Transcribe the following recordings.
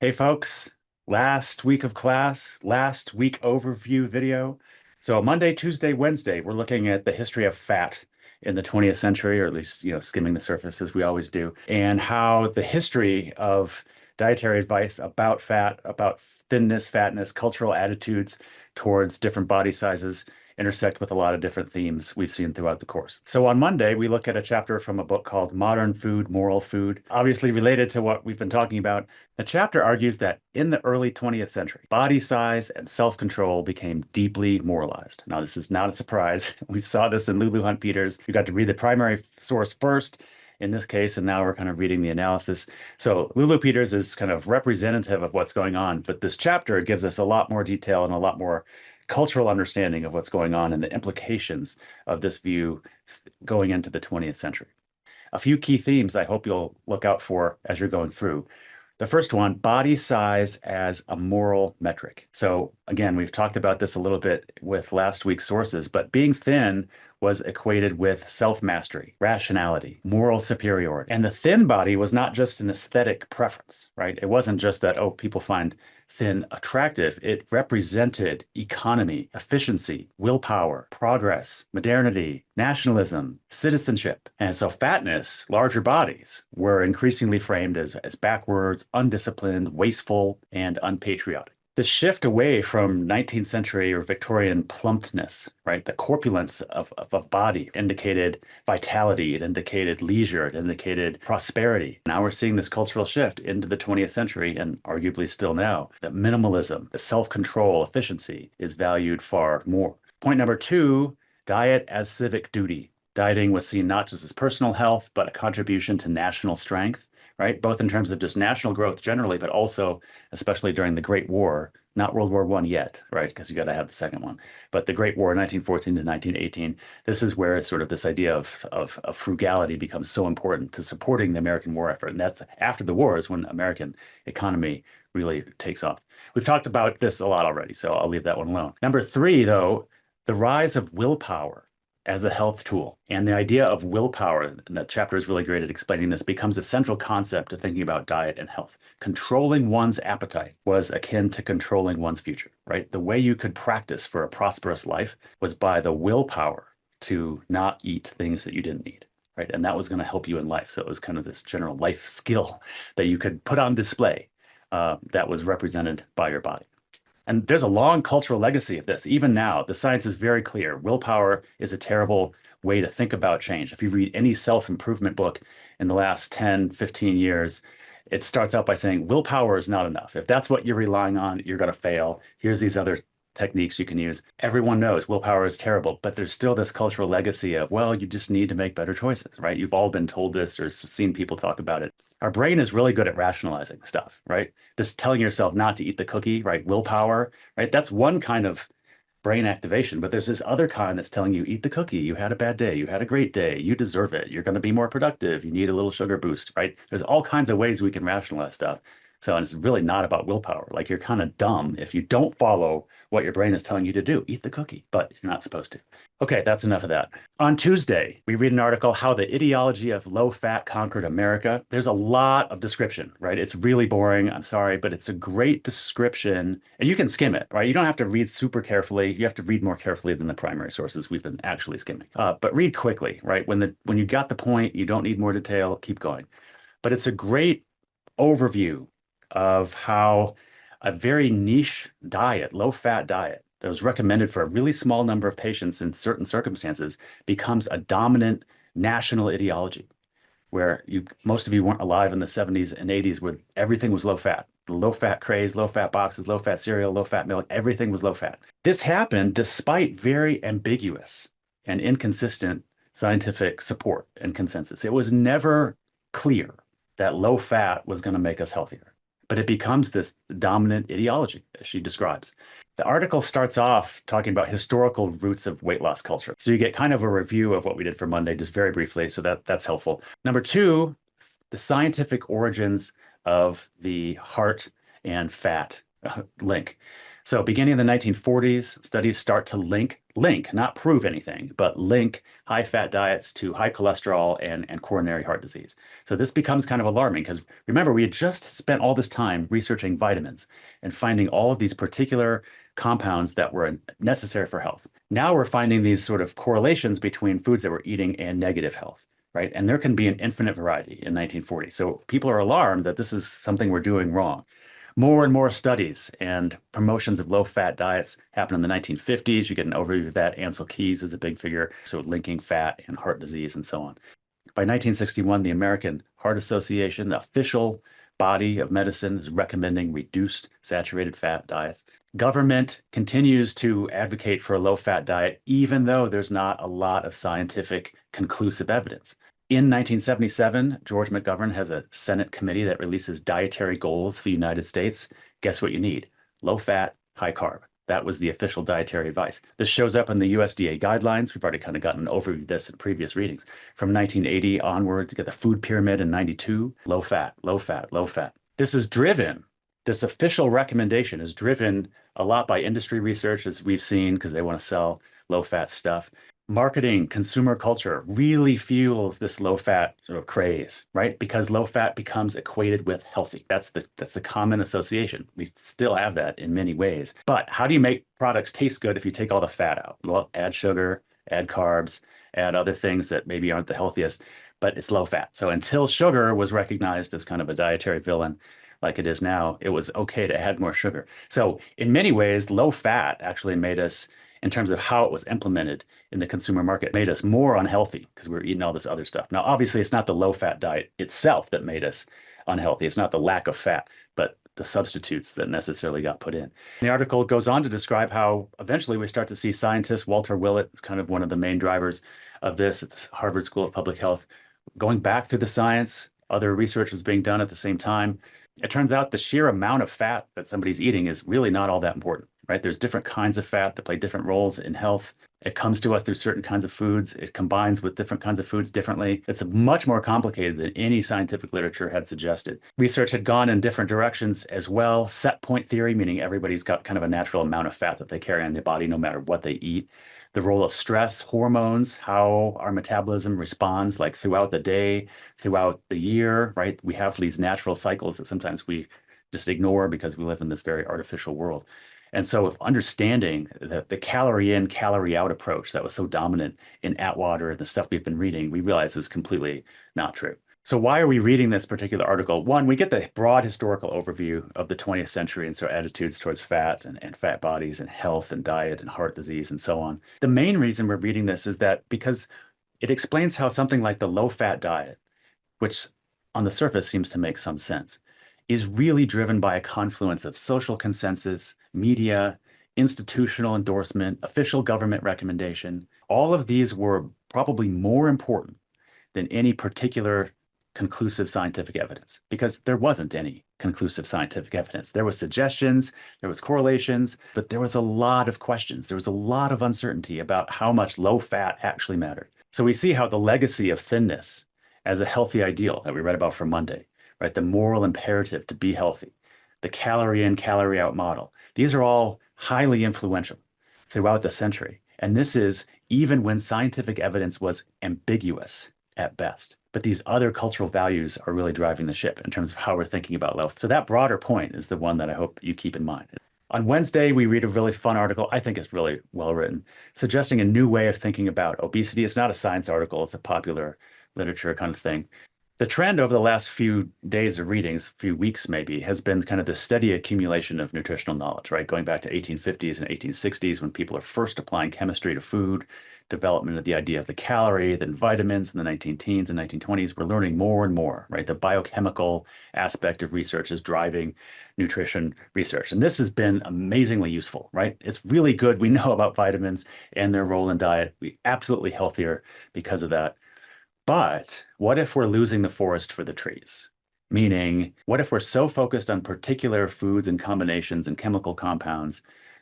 Hey folks, last week of class, last week overview video. So Monday, Tuesday, Wednesday, we're looking at the history of fat in the 20th century, or at least, skimming the surface as we always do, and how the history of dietary advice about fat, about thinness, fatness, cultural attitudes towards different body sizes intersect with a lot of different themes we've seen throughout the course. So on Monday, we look at a chapter from a book called Modern Food, Moral Food, obviously related to what we've been talking about. The chapter argues that in the early 20th century, body size and self-control became deeply moralized. Now, this is not a surprise. We saw this in Lulu Hunt Peters. You got to read the primary source first in this case, and now we're kind of reading the analysis. So Lulu Peters is kind of representative of what's going on, but this chapter gives us a lot more detail and a lot more cultural understanding of what's going on and the implications of this view going into the 20th century. A few key themes I hope you'll look out for as you're going through. The first one, body size as a moral metric. So again, we've talked about this a little bit with last week's sources, but being thin was equated with self-mastery, rationality, moral superiority. And the thin body was not just an aesthetic preference, right? It wasn't just that, oh, people find thin attractive. It represented economy, efficiency, willpower, progress, modernity, nationalism, citizenship. And so fatness, larger bodies, were increasingly framed as backwards, undisciplined, wasteful, and unpatriotic. The shift away from 19th century or Victorian plumpness, right? The corpulence of body indicated vitality, it indicated leisure, it indicated prosperity. Now we're seeing this cultural shift into the 20th century and arguably still now, that minimalism, the self-control, efficiency is valued far more. Point number two, diet as civic duty. Dieting was seen not just as personal health, but a contribution to national strength, right? Both in terms of just national growth generally, but also, especially during the Great War, not World War I yet, right? Because you got to have the second one. But the Great War, 1914 to 1918, this is where sort of this idea of frugality becomes so important to supporting the American war effort. And that's after the war is when American economy really takes off. We've talked about this a lot already, so I'll leave that one alone. Number three, though, the rise of willpower as a health tool. And the idea of willpower, and that chapter is really great at explaining this, becomes a central concept to thinking about diet and health. Controlling one's appetite was akin to controlling one's future, right? The way you could practice for a prosperous life was by the willpower to not eat things that you didn't need. Right. And that was going to help you in life. So it was kind of this general life skill that you could put on display that was represented by your body. And there's a long cultural legacy of this. Even now, the science is very clear. Willpower is a terrible way to think about change. If you read any self-improvement book in the last 10, 15 years, it starts out by saying willpower is not enough. If that's what you're relying on, you're going to fail. Here's these other techniques you can use. Everyone knows willpower is terrible, but there's still this cultural legacy of, well, you just need to make better choices, right? You've all been told this or seen people talk about it. Our brain is really good at rationalizing stuff, right? Just telling yourself not to eat the cookie, right? Willpower, right? That's one kind of brain activation, but there's this other kind that's telling you eat the cookie. You had a bad day. You had a great day. You deserve it. You're going to be more productive. You need a little sugar boost, right? There's all kinds of ways we can rationalize stuff. So, and it's really not about willpower. Like you're kind of dumb if you don't follow what your brain is telling you to do. Eat the cookie, but you're not supposed to. Okay, that's enough of that. On Tuesday, we read an article, How the Ideology of Low Fat Conquered America. There's a lot of description, right? It's really boring. I'm sorry, but it's a great description. And you can skim it, right? You don't have to read super carefully. You have to read more carefully than the primary sources we've been actually skimming. But read quickly, right? When you got the point, you don't need more detail, keep going. But it's a great overview of how a very niche diet, low fat diet that was recommended for a really small number of patients in certain circumstances becomes a dominant national ideology where most of you weren't alive in the 70s and 80s where everything was low fat. The low fat craze, low fat boxes, low fat cereal, low fat milk, everything was low fat. This happened despite very ambiguous and inconsistent scientific support and consensus. It was never clear that low fat was going to make us healthier. But it becomes this dominant ideology, as she describes. The article starts off talking about historical roots of weight loss culture. So you get kind of a review of what we did for Monday, just very briefly. So that's helpful. Number two, the scientific origins of the heart and fat link. So beginning in the 1940s, studies start to link, not prove anything, but link high fat diets to high cholesterol and coronary heart disease. So this becomes kind of alarming because remember, we had just spent all this time researching vitamins and finding all of these particular compounds that were necessary for health. Now we're finding these sort of correlations between foods that we're eating and negative health, right? And there can be an infinite variety in 1940. So people are alarmed that this is something we're doing wrong. More and more studies and promotions of low-fat diets happen in the 1950s. You get an overview of that. Ansel Keys is a big figure, so linking fat and heart disease and so on. By 1961, the American Heart Association, the official body of medicine, is recommending reduced saturated fat diets. Government continues to advocate for a low-fat diet, even though there's not a lot of scientific conclusive evidence. In 1977, George McGovern has a Senate committee that releases dietary goals for the United States. Guess what you need? Low fat, high carb. That was the official dietary advice. This shows up in the USDA guidelines. We've already kind of gotten an overview of this in previous readings. From 1980 onward, to get the food pyramid in 92, low fat, low fat, low fat. This official recommendation is driven a lot by industry research, as we've seen, because they want to sell low fat stuff. Marketing, consumer culture really fuels this low fat sort of craze, right? Because low fat becomes equated with healthy. That's the common association. We still have that in many ways. But how do you make products taste good if you take all the fat out? Well, add sugar, add carbs, add other things that maybe aren't the healthiest, but it's low fat. So until sugar was recognized as kind of a dietary villain, like it is now, it was okay to add more sugar. So in many ways, low fat actually made us, in terms of how it was implemented in the consumer market, made us more unhealthy because we were eating all this other stuff. Now, obviously, it's not the low fat diet itself that made us unhealthy. It's not the lack of fat, but the substitutes that necessarily got put in. The article goes on to describe how eventually we start to see scientists, Walter Willett is kind of one of the main drivers of this at the Harvard School of Public Health, going back through the science. Other research was being done at the same time. It turns out the sheer amount of fat that somebody's eating is really not all that important, right? There's different kinds of fat that play different roles in health. It comes to us through certain kinds of foods. It combines with different kinds of foods differently. It's much more complicated than any scientific literature had suggested. Research had gone in different directions as well. Set point theory, meaning everybody's got kind of a natural amount of fat that they carry in their body no matter what they eat. The role of stress, hormones, how our metabolism responds, like throughout the day, throughout the year, right? We have these natural cycles that sometimes we just ignore because we live in this very artificial world. And so understanding the calorie in, calorie out approach that was so dominant in Atwater and the stuff we've been reading, we realize is completely not true. So why are we reading this particular article? One, we get the broad historical overview of the 20th century and so attitudes towards fat and fat bodies and health and diet and heart disease and so on. The main reason we're reading this is that because it explains how something like the low-fat diet, which on the surface seems to make some sense, is really driven by a confluence of social consensus, media, institutional endorsement, official government recommendation. All of these were probably more important than any particular conclusive scientific evidence because there wasn't any conclusive scientific evidence. There was suggestions, there was correlations, but there was a lot of questions. There was a lot of uncertainty about how much low fat actually mattered. So we see how the legacy of thinness as a healthy ideal that we read about from Monday, right? The moral imperative to be healthy, the calorie in, calorie out model. These are all highly influential throughout the century. And this is even when scientific evidence was ambiguous at best. But these other cultural values are really driving the ship in terms of how we're thinking about health. So that broader point is the one that I hope you keep in mind. On Wednesday, we read a really fun article. I think it's really well written, suggesting a new way of thinking about obesity. It's not a science article, it's a popular literature kind of thing. The trend over the last few days of readings, few weeks maybe, has been kind of the steady accumulation of nutritional knowledge, right? Going back to 1850s and 1860s when people are first applying chemistry to food, development of the idea of the calorie, then vitamins in the 19-teens and 1920s. We're learning more and more, right? The biochemical aspect of research is driving nutrition research. And this has been amazingly useful, right? It's really good. We know about vitamins and their role in diet. We're absolutely healthier because of that. But what if we're losing the forest for the trees? Meaning, what if we're so focused on particular foods and combinations and chemical compounds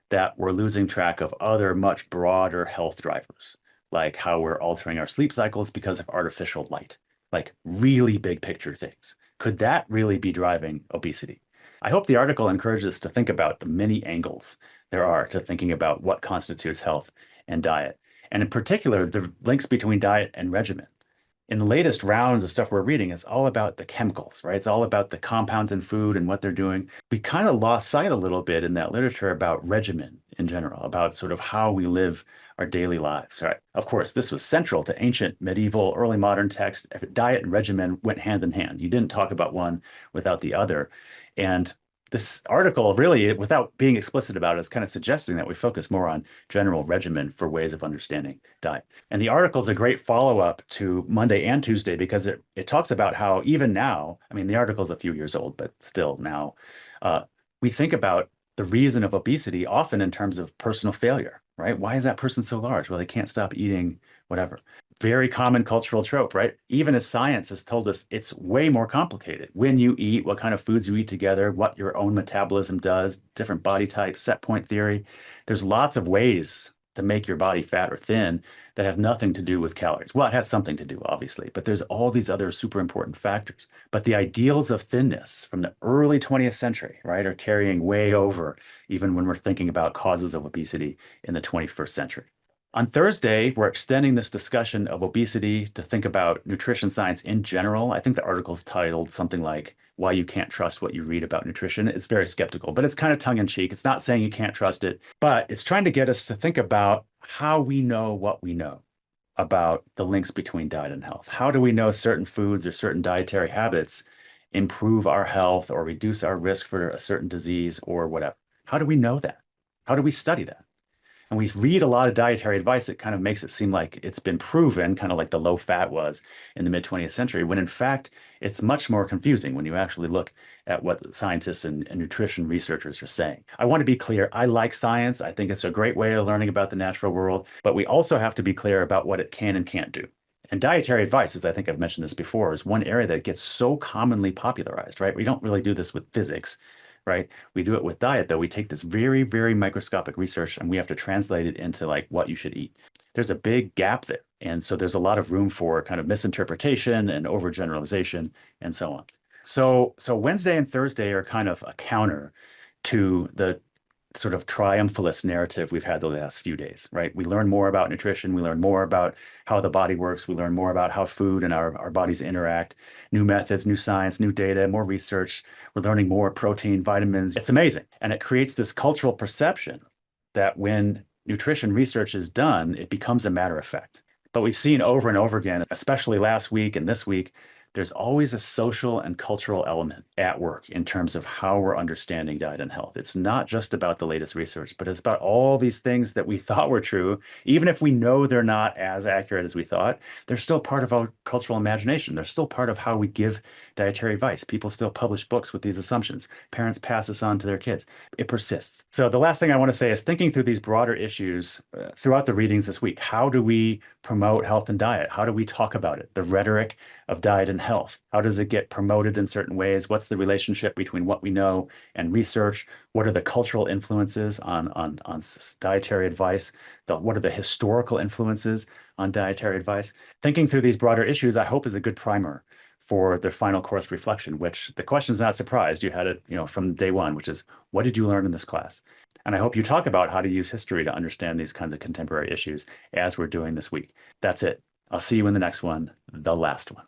that we're losing track of other much broader health drivers, like how we're altering our sleep cycles because of artificial light, like really big picture things? Could that really be driving obesity? I hope the article encourages us to think about the many angles there are to thinking about what constitutes health and diet, and in particular, the links between diet and regimen. In the latest rounds of stuff we're reading, it's all about the chemicals, right? It's all about the compounds in food and what they're doing. We kind of lost sight a little bit in that literature about regimen in general, about sort of how we live our daily lives, right? Of course, this was central to ancient, medieval, early modern texts. Diet and regimen went hand in hand. You didn't talk about one without the other. And this article really, without being explicit about it, is kind of suggesting that we focus more on general regimen for ways of understanding diet. And the article is a great follow-up to Monday and Tuesday because it talks about how even now, I mean, the article is a few years old, but still now, we think about the reason of obesity often in terms of personal failure, right? Why is that person so large? Well, they can't stop eating whatever. Very common cultural trope, right? Even as science has told us it's way more complicated. When you eat, what kind of foods you eat together, what your own metabolism does, different body types, set point theory. There's lots of ways to make your body fat or thin that have nothing to do with calories. Well, it has something to do, obviously, but there's all these other super important factors. But the ideals of thinness from the early 20th century, right, are carrying way over even when we're thinking about causes of obesity in the 21st century. On Thursday, we're extending this discussion of obesity to think about nutrition science in general. I think the article's titled something like Why You Can't Trust What You Read About Nutrition. It's very skeptical, but it's kind of tongue in cheek. It's not saying you can't trust it, but it's trying to get us to think about how we know what we know about the links between diet and health. How do we know certain foods or certain dietary habits improve our health or reduce our risk for a certain disease or whatever? How do we know that? How do we study that? And we read a lot of dietary advice that kind of makes it seem like it's been proven, kind of like the low fat was in the mid 20th century, when in fact, it's much more confusing when you actually look at what scientists and nutrition researchers are saying. I want to be clear. I like science. I think it's a great way of learning about the natural world, but we also have to be clear about what it can and can't do. And dietary advice, as I think I've mentioned this before, is one area that gets so commonly popularized, right? We don't really do this with physics, right? We do it with diet, though. We take this very, very microscopic research and we have to translate it into like what you should eat. There's a big gap there. And so there's a lot of room for kind of misinterpretation and overgeneralization and so on. So Wednesday and Thursday are kind of a counter to the sort of triumphalist narrative we've had the last few days, right? We learn more about nutrition. We learn more about how the body works. We learn more about how food and our bodies interact, new methods, new science, new data, more research. We're learning more protein, vitamins. It's amazing. And it creates this cultural perception that when nutrition research is done, it becomes a matter of fact. But we've seen over and over again, especially last week and this week, there's always a social and cultural element at work in terms of how we're understanding diet and health. It's not just about the latest research, but it's about all these things that we thought were true. Even if we know they're not as accurate as we thought, they're still part of our cultural imagination. They're still part of how we give dietary advice. People still publish books with these assumptions. Parents pass this on to their kids. It persists. So the last thing I want to say is thinking through these broader issues throughout the readings this week. How do we promote health and diet? How do we talk about it? The rhetoric of diet and health. How does it get promoted in certain ways? What's the relationship between what we know and research? What are the cultural influences on dietary advice? What are the historical influences on dietary advice? Thinking through these broader issues, I hope, is a good primer for the final course reflection, which the question's not surprised. You had it, from day one, which is, what did you learn in this class? And I hope you talk about how to use history to understand these kinds of contemporary issues as we're doing this week. That's it. I'll see you in the next one, the last one.